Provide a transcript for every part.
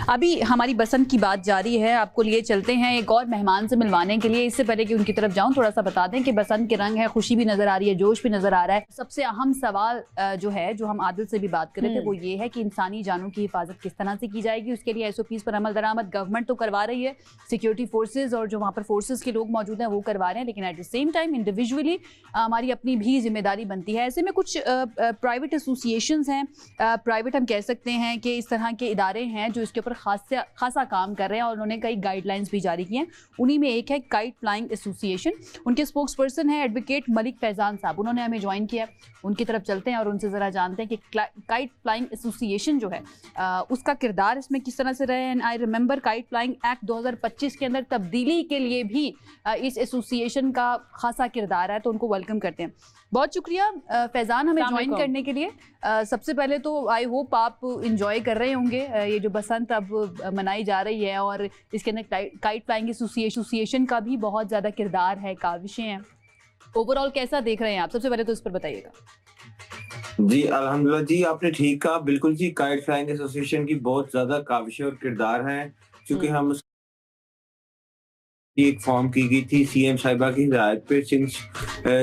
अभी हमारी बसंत की बात जारी है, आपको लिए चलते हैं एक और मेहमान से मिलवाने के लिए। इससे पहले कि उनकी तरफ जाऊं, थोड़ा सा बता दें कि बसंत के रंग है, खुशी भी नजर आ रही है, जोश भी नजर आ रहा है। सबसे अहम सवाल जो हम आदिल से भी बात कर रहे थे, वो ये है कि इंसानी जानों की हिफाजत किस तरह से की जाएगी। उसके लिए SOPs पर अमल दरामद गवर्नमेंट तो करवा रही है, सिक्योरिटी फोर्सेज और जो वहाँ पर फोर्सेज के लोग मौजूद हैं वो करवा रहे हैं, लेकिन at the same time individually हमारी अपनी भी जिम्मेदारी बनती है। ऐसे में कुछ प्राइवेट एसोसिएशंस हैं, प्राइवेट हम कह सकते हैं कि इस तरह के इदारे हैं जो इसके ऊपर खासा काम कर रहे हैं और उन्होंने कई गाइडलाइंस भी जारी की हैं। उन्हीं में एक है काइट फ्लाइंग एसोसिएशन। उनके स्पोक्स पर्सन है एडवोकेट मलिक फैजान साहब, उन्होंने हमें ज्वाइन किया। उनकी तरफ चलते हैं और उनसे ज़रा जानते हैं कि काइट फ्लाइंग एसोसिएशन जो है उसका किरदार इसमें किस तरह से रहे। And I remember kite flying act 2025 के अंदर तब्दीली के लिए भी इस एसोसिएशन का खासा किरदार है, तो उनको वेलकम करते हैं। बहुत शुक्रिया फैजान हमें ज्वाइन करने के लिए। सबसे पहले तो आई होप आप इंजॉय कर रहे होंगे ये जो बसंत अब मनाई जा रही है, और इसके अंदर काइट फ्लाइंग एसोसिएशन का भी बहुत ज़्यादा किरदार है, काविशें हैं। ओवरऑल कैसा देख रहे हैं आप? सबसे पहले तो इस पर बताइएगा। जी अल्हम्दुलिल्लाह जी, आपने ठीक कहा। बिल्कुल जी, काइट फ्लाइंग एसोसिएशन की बहुत ज़्यादा काविशें और किरदार हैं, क्योंकि हम एक फॉर्म की गई थी CM साहिबा की हिदायत पे,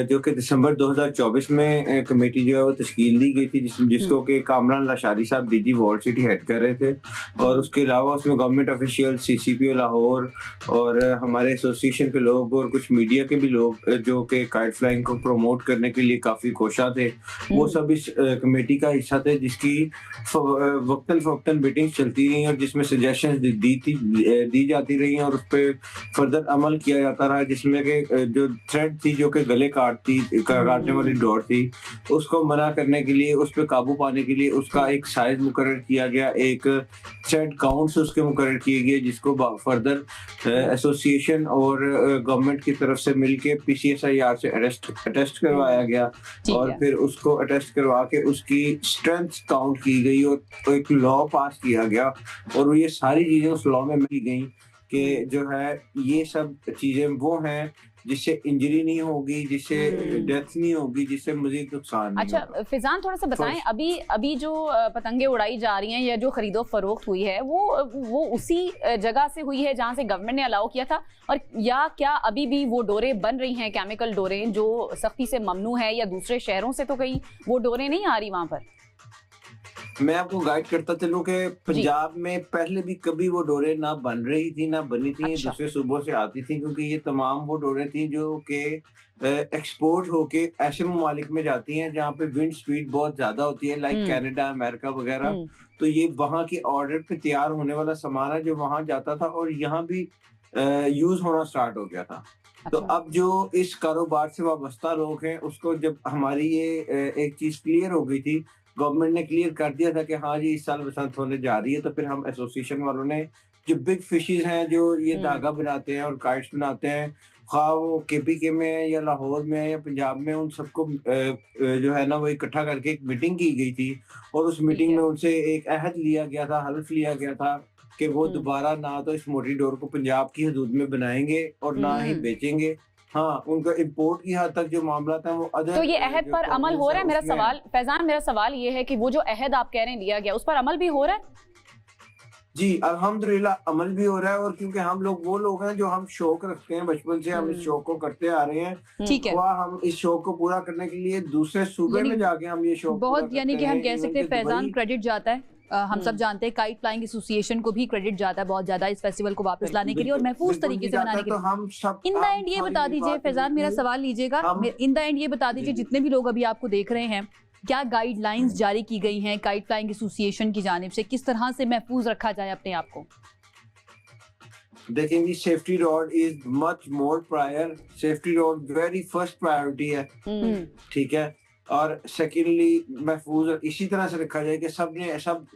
जो कि दिसंबर 2024 में कमेटी जो है वो तश्कील दी गई थी, जिसको कि कामरान लाशारी साहब DG वार्ड सिटी हेड कर रहे थे। और उसके अलावा उसमें गवर्नमेंट ऑफिशियल, CCPO लाहौर और हमारे एसोसिएशन के लोग और कुछ मीडिया के भी लोग जो कि काइट फ्लाइंग को प्रमोट करने के लिए काफ़ी कोशा थे, वो सब इस कमेटी का हिस्सा थे, जिसकी वक्तन फ़वक्तन मीटिंग्स चलती रही और जिसमें सजेशंस दी जाती रही और उस पर फर्दर अमल किया जाता रहा, जिसमें कि जो थ्रेड थी, जो कि गले काटने वाली डोर थी, उसको मना करने के लिए, उस पर काबू पाने के लिए उसका एक साइज मुकर्रर किया गया, एक थ्रेड काउंट्स उसके मुकर्रर किए गए, जिसको फर्दर एसोसिएशन और गवर्नमेंट की तरफ से मिलके PCSIR से अटेस्ट करवाया गया और फिर उसको अटेस्ट करवा के उसकी स्ट्रेंथ काउंट की गई और एक लॉ पास किया गया। और ये सारी चीजें उस लॉ में मिल गई कि जो है ये सब चीजें वो हैं जिससे इंजरी नहीं होगी, जिससे डेथ नहीं होगी, जिससे मजीद नुकसान नहीं होगा। अच्छा फैजान, थोड़ा सा बताएं, अभी जो पतंगे उड़ाई जा रही हैं या जो खरीदो फरोख्त हुई है वो उसी जगह से हुई है जहां से गवर्नमेंट ने अलाउ किया था, और या क्या अभी भी वो डोरे बन रही हैं, केमिकल डोरे जो सख्ती से ममनू है, या दूसरे शहरों से तो कहीं वो डोरे नहीं आ रही वहां पर? मैं आपको गाइड करता चलूं कि पंजाब में पहले भी कभी वो डोरे ना बन रही थी ना बनी थी। अच्छा। दूसरे सूबों से आती थी, क्योंकि ये तमाम वो डोरे थी जो कि एक्सपोर्ट होके ऐसे ममालिक में जाती हैं जहाँ पे विंड स्पीड बहुत ज्यादा होती है, लाइक कनाडा, अमेरिका वगैरह। तो ये वहाँ की ऑर्डर पे तैयार होने वाला सामान है जो वहाँ जाता था और यहाँ भी यूज होना स्टार्ट हो गया था। तो अब जो इस कारोबार से वाबस्ता लोग हैं, उसको जब हमारी ये एक चीज क्लियर हो गई थी, गवर्नमेंट ने क्लियर कर दिया था कि हाँ जी इस साल बसंत होने जा रही है, तो फिर हम एसोसिएशन वालों ने जो बिग फिशेज हैं जो ये धागा बनाते हैं और काइट्स बनाते हैं, खा वो KPK में है या लाहौर में है या पंजाब में, उन सबको जो है ना वो इकट्ठा करके एक मीटिंग की गई थी और उस मीटिंग में उनसे एक अहद लिया गया था, हल्फ लिया गया था कि वो दोबारा ना तो इस मोटी डोर को पंजाब की हदूद में बनाएंगे और ना ही बेचेंगे। हाँ, उनका इंपोर्ट की हद तक जो मामला था वो अदर। तो ये अहद पर अमल हो रहा है? मेरा सवाल फैजान, मेरा सवाल ये है कि वो जो अहद आप कह रहे हैं लिया गया, उस पर अमल भी हो रहा है? जी अल्हम्दुलिल्लाह अमल भी हो रहा है। और क्योंकि हम लोग वो लोग हैं जो हम शौक रखते हैं, बचपन से हम इस शौक को करते आ रहे हैं, ठीक है। हम इस शौक को पूरा करने के लिए दूसरे सूबे में जाके हम ये शौक बहुत, यानी कि हम कह सकते हैं फैजान क्रेडिट जाता है। हम सब जानते हैं काइट फ्लाइंग एसोसिएशन को भी क्रेडिट जाता है बहुत ज्यादा इस फेस्टिवल को वापस लाने के लिए और महफूज तरीके से मनाने के लिए। हम सब इन द एंड ये बता दीजिए फैजान, मेरा सवाल लीजिएगा, इन द एंड ये बता दीजिए जितने भी लोग अभी आपको देख रहे हैं, क्या गाइडलाइंस जारी की गई हैं काइट फ्लाइंग एसोसिएशन की जानिब से, किस तरह से महफूज रखा जाए अपने आप को? देखें जी, safety rod is much more prior, safety rod very first priority है, ठीक है। और सेकेंडली महफूज इसी तरह से रखा जाए कि सब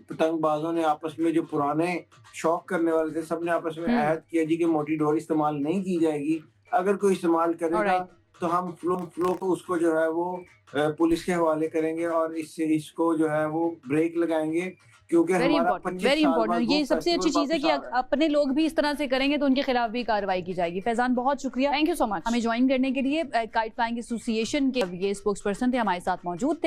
पतंगबाजों ने आपस में, जो पुराने शौक करने वाले थे, सब ने आपस में अहद किया जी कि मोटी डोर इस्तेमाल नहीं की जाएगी। अगर कोई इस्तेमाल करेगा तो हम फ्लो को उसको जो है वो पुलिस के हवाले करेंगे और इसको जो है वो ब्रेक लगाएंगे, क्योंकि वेरी इंपॉर्टेंट, ये सबसे अच्छी चीज है कि अपने लोग भी इस तरह से करेंगे तो उनके खिलाफ भी कार्रवाई की जाएगी। फैजान बहुत शुक्रिया, थैंक यू सो मच हमें ज्वाइन करने के लिए। काइट फ्लाइंग एसोसिएशन के ये स्पोक्स पर्सन थे, हमारे साथ मौजूद थे।